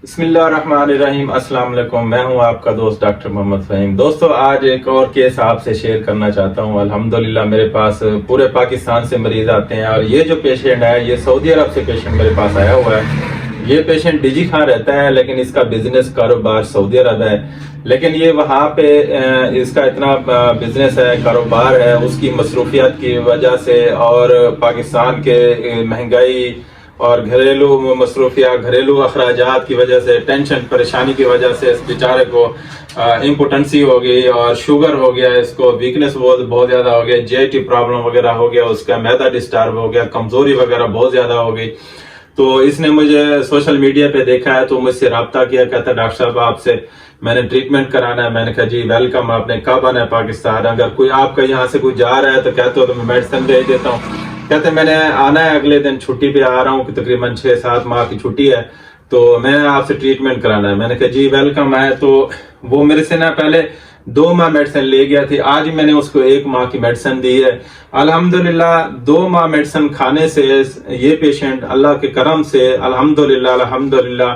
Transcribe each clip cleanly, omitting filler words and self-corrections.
بسم اللہ الرحمن الرحیم۔ السلام علیکم، میں ہوں آپ کا دوست ڈاکٹر محمد فہیم۔ دوستو، آج ایک اور کیس آپ سے شیئر کرنا چاہتا ہوں۔ الحمدللہ میرے پاس پورے پاکستان سے مریض آتے ہیں، اور یہ جو پیشنٹ ہے یہ سعودی عرب سے پیشنٹ میرے پاس آیا ہوا ہے۔ یہ پیشنٹ ڈیجی خان رہتا ہے، لیکن اس کا بزنس کاروبار سعودی عرب ہے۔ لیکن یہ وہاں پہ اس کا اتنا بزنس ہے، کاروبار ہے، اس کی مصروفیات کی وجہ سے اور پاکستان کے مہنگائی اور گھریلو مصروفیات، گھریلو اخراجات کی وجہ سے، ٹینشن پریشانی کی وجہ سے اس بیچارے کو امپوٹنسی ہو گئی اور شوگر ہو گیا، اس کو ویکنس بہت زیادہ ہو گیا، GI پرابلم وغیرہ ہو گیا، اس کا معدہ ڈسٹرب ہو گیا، کمزوری وغیرہ بہت زیادہ ہو گئی۔ تو اس نے مجھے سوشل میڈیا پہ دیکھا ہے تو مجھ سے رابطہ کیا، کہتا ڈاکٹر صاحب آپ سے میں نے ٹریٹمنٹ کرانا ہے۔ میں نے کہا جی ویلکم، آپ نے کب آنا ہے پاکستان؟ اگر کوئی آپ کا یہاں سے کوئی جا رہا ہے تو کہتے ہو تو میں میڈیسن بھیج دیتا ہوں۔ کہتے میں نے آنا ہے، اگلے دن چھٹی پہ آ رہا ہوں، کہ تقریباً 6-7 ماہ کی چھٹی ہے، تو میں آپ سے ٹریٹمنٹ کرانا ہے۔ میں نے کہا جی ویلکم ہے۔ تو وہ میرے سے نا پہلے 2 ماہ میڈیسن لے گیا تھی، آج میں نے اس کو 1 ماہ کی میڈیسن دی ہے۔ الحمدللہ 2 ماہ میڈیسن کھانے سے یہ پیشنٹ اللہ کے کرم سے الحمدللہ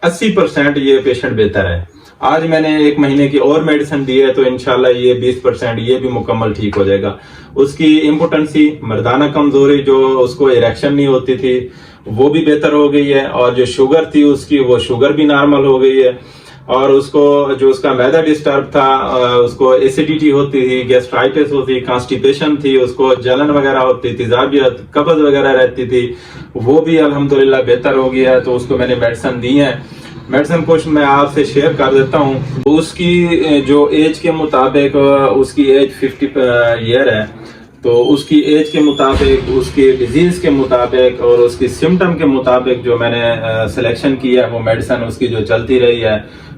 80% یہ پیشنٹ بہتر ہے۔ آج میں نے 1 مہینے کی اور میڈیسن دی ہے، تو انشاءاللہ یہ 20% یہ بھی مکمل ٹھیک ہو جائے گا۔ اس کی امپوٹنسی، مردانہ کمزوری، جو اس کو اریکشن نہیں ہوتی تھی وہ بھی بہتر ہو گئی ہے، اور جو شوگر تھی اس کی، وہ شوگر بھی نارمل ہو گئی ہے، اور اس کو جو اس کا معدہ ڈسٹرب تھا، اس کو ایسیڈیٹی ہوتی تھی، گیسٹرائٹس ہوتی، کانسٹیپیشن تھی، اس کو جلن وغیرہ ہوتی تھی، تیزابیت، قبض وغیرہ رہتی تھی، وہ بھی الحمدللہ بہتر ہو گیا ہے۔ تو اس کو میں نے میڈیسن دی ہیں۔ میڈیسن کچھ میں آپ سے شیئر کر دیتا ہوں۔ اس کی جو ایج کے مطابق، اس کی ایج 50 ایئر ہے، تو اس کی ایج کے مطابق، اس کی ڈیزیز کے مطابق اور اس کی سمٹم کے مطابق جو میں نے سلیکشن کی ہے وہ میڈیسن اس کی جو چلتی رہی ہے،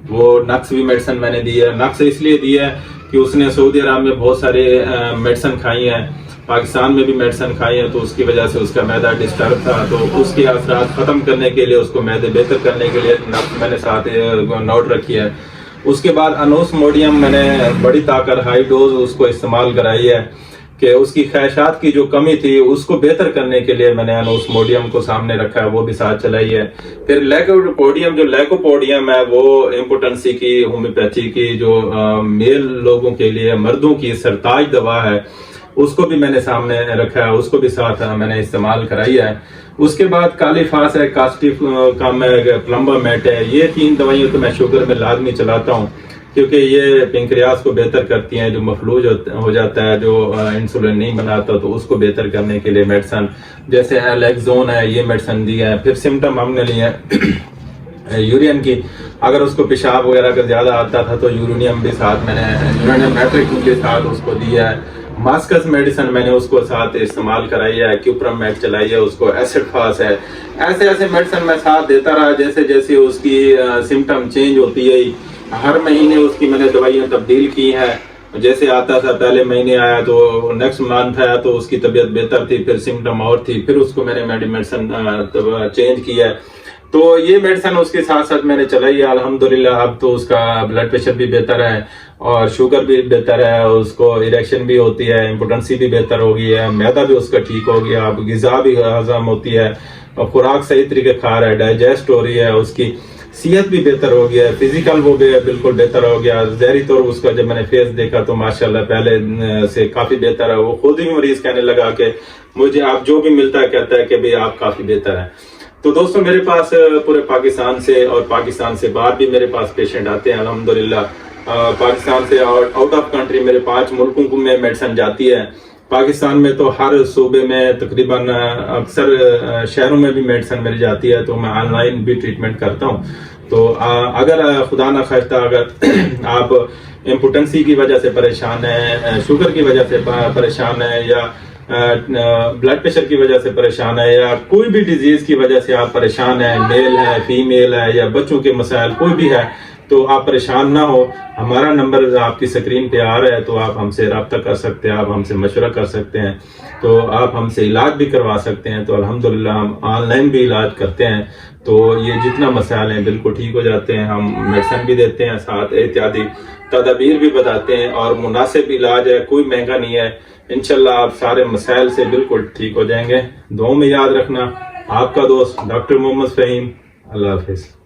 وہ نقص بھی میڈیسن میں نے دی ہے۔ نقص اس لیے دی ہے کہ اس نے سعودی عرب میں بہت سارے میڈیسن کھائی ہیں، پاکستان میں بھی میڈیسن کھائی ہیں، تو اس کی وجہ سے اس کا معدہ ڈسٹرب تھا، تو اس کے اثرات ختم کرنے کے لیے، اس کو معدے بہتر کرنے کے لیے نقص میں نے ساتھ نوٹ رکھی ہے۔ اس کے بعد انوس موڈیم میں نے بڑی طاقت ہائی ڈوز اس کو استعمال کرائی ہے، کہ اس کی خواہشات کی جو کمی تھی اس کو بہتر کرنے کے لیے میں نے انوس موڈیم کو سامنے رکھا ہے، وہ بھی ساتھ چلائی ہے۔ پھر لیکوپوڈیم، جو لیکوپوڈیم ہے وہ امپوٹنسی کی، ہومیوپیتھی کی، جو میل لوگوں کے لیے، مردوں کی سرتاج دوا ہے، اس کو بھی میں نے سامنے رکھا ہے، اس کو بھی ساتھ میں نے استعمال کرائی ہے۔ اس کے بعد کالیفاس ہے، کاسٹیف کم ہے، پلمبا میٹ ہے، یہ 3 دوائیوں تو میں شوگر میں لازمی چلاتا ہوں، کیونکہ یہ پنکریاس کو بہتر کرتی ہیں، جو مفلوج ہو جاتا ہے، جو انسولین نہیں بناتا، تو اس کو بہتر کرنے کے لیے میڈیسن، جیسے ایلیکزون ہے، یہ میڈیسن دی ہے۔ پھر سمٹم ہم نے لیے ہیں یورین کی، اگر اس کو پیشاب وغیرہ کا زیادہ آتا تھا تو یورینیم بھی ساتھ میں نے، یورینیم میٹرک کے ساتھ اس کو دیا ہے۔ ماسکس میڈیسن میں نے اس کو ساتھ استعمال کرائی ہے، کیوپرم میٹ چلائی ہے، اس کو ایسڈ فاس ہے، ایسے میڈیسن میں ساتھ دیتا رہا، جیسے جیسے اس کی سمٹم چینج ہوتی ہے، ہر مہینے اس کی میں نے دوائیاں تبدیل کی ہیں۔ جیسے آتا تھا، پہلے مہینے آیا تو نیکسٹ منتھ آیا تو اس کی طبیعت بہتر تھی، پھر سمٹم اور تھی، پھر اس کو میں نے میڈیسن چینج کیا ہے۔ تو یہ میڈیسن اس کے ساتھ ساتھ میں نے چلائی ہے الحمدللہ۔ اب تو اس کا بلڈ پریشر بھی بہتر ہے اور شوگر بھی بہتر ہے، اس کو اریکشن بھی ہوتی ہے، امپوٹنسی بھی بہتر ہو گئی ہے، معدہ بھی اس کا ٹھیک ہو گیا، اب غذا بھی ہضم ہوتی ہے اور خوراک صحیح طریقے کھا رہا ہے، ڈائجسٹ ہو رہی ہے، اس کی صحت بھی بہتر ہو گیا ہے، فزیکل وہ بھی بالکل بہتر ہو گیا۔ ظاہری طور اس کا جب میں نے فیس دیکھا تو ماشاءاللہ پہلے سے کافی بہتر ہے۔ وہ خود ہی مریض کہنے لگا کہ مجھے آپ جو بھی ملتا ہے کہتا ہے کہ بھئی آپ کافی بہتر ہیں۔ تو دوستوں، میرے پاس پورے پاکستان سے اور پاکستان سے باہر بھی میرے پاس پیشنٹ آتے ہیں الحمدللہ۔ پاکستان سے اور آؤٹ آف کنٹری میرے 5 ملکوں میں میڈیسن جاتی ہے۔ پاکستان میں تو ہر صوبے میں تقریباً اکثر شہروں میں بھی میڈیسن میری جاتی ہے، تو میں آن لائن بھی ٹریٹمنٹ کرتا ہوں۔ تو اگر خدا نہ خواستہ اگر آپ امپوٹنسی کی وجہ سے پریشان ہیں، شوگر کی وجہ سے پریشان ہیں، یا بلڈ پریشر کی وجہ سے پریشان ہے، یا کوئی بھی ڈیزیز کی وجہ سے آپ پریشان ہیں، میل ہے، فیمیل ہے، یا بچوں کے مسائل کوئی بھی ہے، تو آپ پریشان نہ ہو۔ ہمارا نمبر آپ کی سکرین پہ آ رہا ہے، تو آپ ہم سے رابطہ کر سکتے ہیں، آپ ہم سے مشورہ کر سکتے ہیں، تو آپ ہم سے علاج بھی کروا سکتے ہیں۔ تو الحمدللہ ہم آن لائن بھی علاج کرتے ہیں، تو یہ جتنا مسائل ہیں بالکل ٹھیک ہو جاتے ہیں۔ ہم میڈیسن بھی دیتے ہیں، ساتھ احتیاطی تدابیر بھی بتاتے ہیں، اور مناسب علاج ہے، کوئی مہنگا نہیں ہے۔ انشاءاللہ آپ سارے مسائل سے بالکل ٹھیک ہو جائیں گے۔ دعاؤں میں یاد رکھنا، آپ کا دوست ڈاکٹر محمد فہیم۔ اللہ حافظ۔